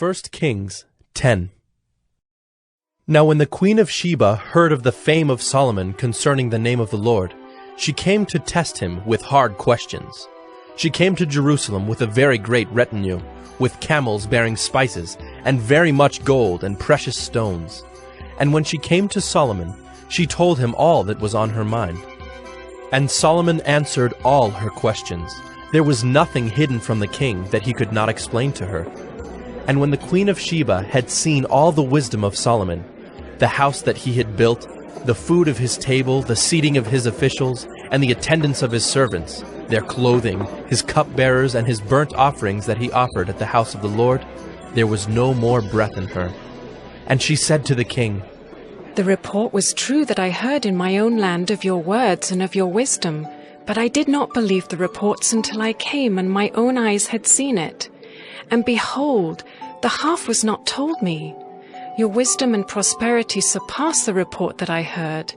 1 Kings 10. Now when the queen of Sheba heard of the fame of Solomon concerning the name of the Lord, she came to test him with hard questions. She came to Jerusalem with a very great retinue, with camels bearing spices, and very much gold and precious stones. And when she came to Solomon, she told him all that was on her mind. And Solomon answered all her questions. There was nothing hidden from the king that he could not explain to her. And when the queen of Sheba had seen all the wisdom of Solomon, the house that he had built, the food of his table, the seating of his officials, and the attendance of his servants, their clothing, his cupbearers, and his burnt offerings that he offered at the house of the Lord, there was no more breath in her. And she said to the king, "The report was true that I heard in my own land of your words and of your wisdom, but I did not believe the reports until I came and my own eyes had seen it. And behold, the half was not told me. Your wisdom and prosperity surpass the report that I heard.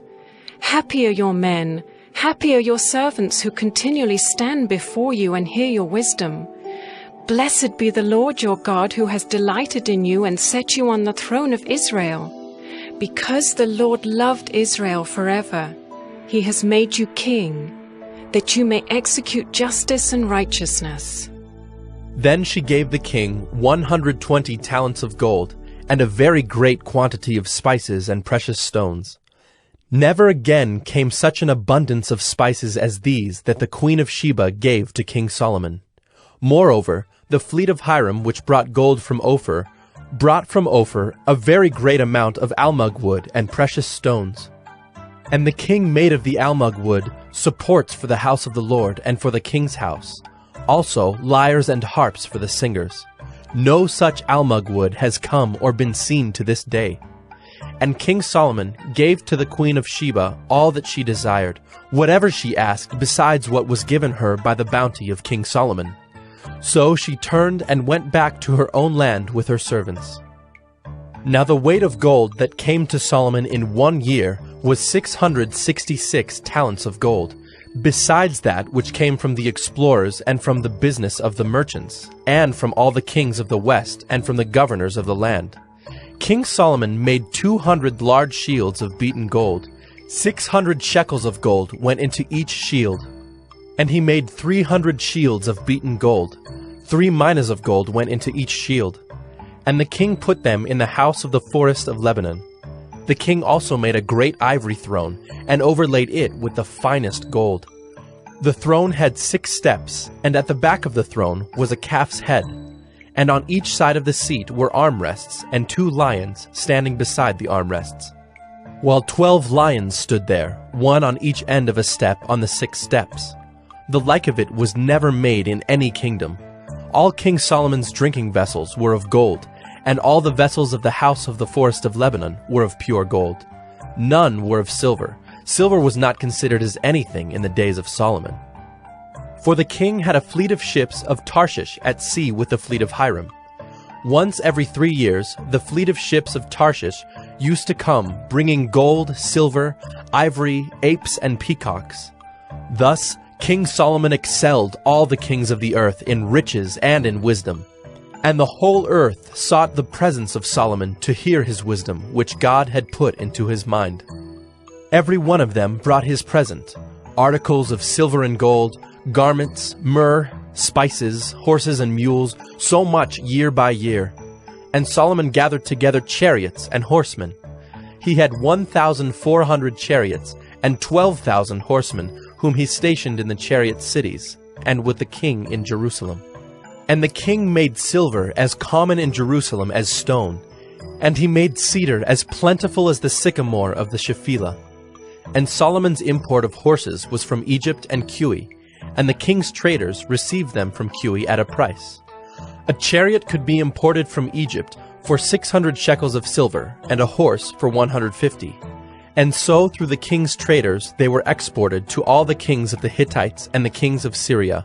Happy are your men, happy are your servants who continually stand before you and hear your wisdom. Blessed be the Lord your God who has delighted in you and set you on the throne of Israel. Because the Lord loved Israel forever, he has made you king, that you may execute justice and righteousness." Then she gave the king 120 talents of gold, and a very great quantity of spices and precious stones. Never again came such an abundance of spices as these that the queen of Sheba gave to King Solomon. Moreover, the fleet of Hiram, which brought gold from Ophir, brought from Ophir a very great amount of almug wood and precious stones. And the king made of the almug wood supports for the house of the Lord and for the king's house, also lyres and harps for the singers. No such almug wood has come or been seen to this day. And King Solomon gave to the queen of Sheba all that she desired, whatever she asked besides what was given her by the bounty of King Solomon. So she turned and went back to her own land with her servants. Now the weight of gold that came to Solomon in 1 year was 666 talents of gold, besides that which came from the explorers and from the business of the merchants, and from all the kings of the west and from the governors of the land. King Solomon made 200 large shields of beaten gold. 600 shekels of gold went into each shield. And he made 300 shields of beaten gold. 3 minas of gold went into each shield. And the king put them in the house of the forest of Lebanon. The king also made a great ivory throne, and overlaid it with the finest gold. The throne had 6 steps, and at the back of the throne was a calf's head. And on each side of the seat were armrests, and 2 lions standing beside the armrests. While 12 lions stood there, one on each end of a step on the 6 steps. The like of it was never made in any kingdom. All King Solomon's drinking vessels were of gold, and all the vessels of the house of the forest of Lebanon were of pure gold. None were of silver. Silver was not considered as anything in the days of Solomon. For the king had a fleet of ships of Tarshish at sea with the fleet of Hiram. Once every 3 years, the fleet of ships of Tarshish used to come, bringing gold, silver, ivory, apes, and peacocks. Thus King Solomon excelled all the kings of the earth in riches and in wisdom. And the whole earth sought the presence of Solomon to hear his wisdom, which God had put into his mind. Every one of them brought his present, articles of silver and gold, garments, myrrh, spices, horses and mules, so much year by year. And Solomon gathered together chariots and horsemen. He had 1,400 chariots and 12,000 horsemen, whom he stationed in the chariot cities, and with the king in Jerusalem. And the king made silver as common in Jerusalem as stone, and he made cedar as plentiful as the sycamore of the Shephelah. And Solomon's import of horses was from Egypt and Cush, and the king's traders received them from Cush at a price. A chariot could be imported from Egypt for 600 shekels of silver, and a horse for 150. And so through the king's traders they were exported to all the kings of the Hittites and the kings of Syria,